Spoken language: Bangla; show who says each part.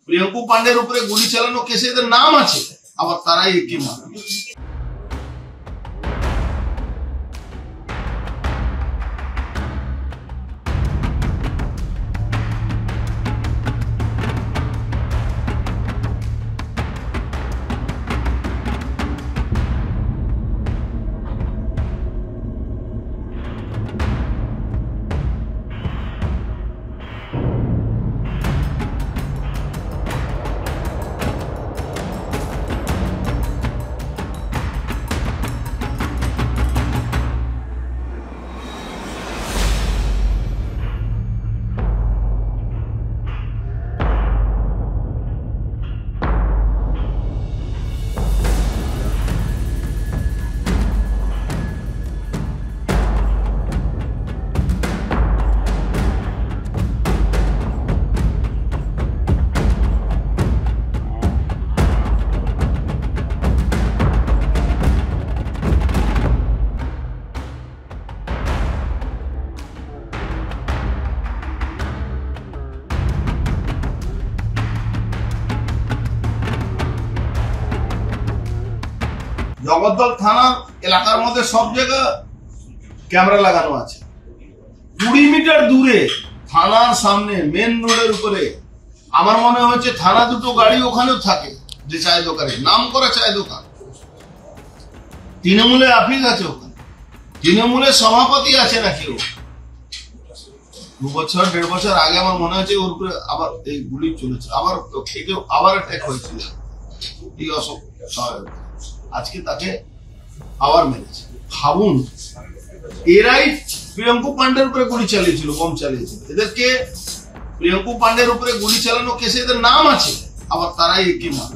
Speaker 1: প্রিয়ঙ্কু পান্ডের উপরে গুলি চালানো কেসে এদের নাম আছে, আবার তারাই একে মারে। জগদ্দল থানার এলাকার মধ্যে সব জায়গা ক্যামেরা লাগানো আছে। 20 মিটার দূরে থানার সামনে মেন রোডের উপরে আমার মনে হচ্ছে থানা দুটো গাড়ি ওখানেও থাকে, যে চায়ের দোকানে নাম করা চায়ের দোকান। তৃণমূলে আফিস আছে ওখানে, তৃণমূলের সভাপতি আছে নাকি ও। 2 বছর 1.5 বছর আগে আমার মনে হচ্ছে ওর উপরে আবার এই গুলি চলেছে, আবার আবার অ্যাটাক হয়েছিল এই অশোক। আজকে তাকে আবার মেরেছে। ভাবুন, এরাই প্রিয়ঙ্কু পান্ডের উপরে গুলি চালিয়েছিল, বোম চালিয়েছিল। এদেরকে প্রিয়ঙ্কু পান্ডের উপরে গুলি চালানো কেসে এদের নাম আছে, আবার তারাই একে মারে।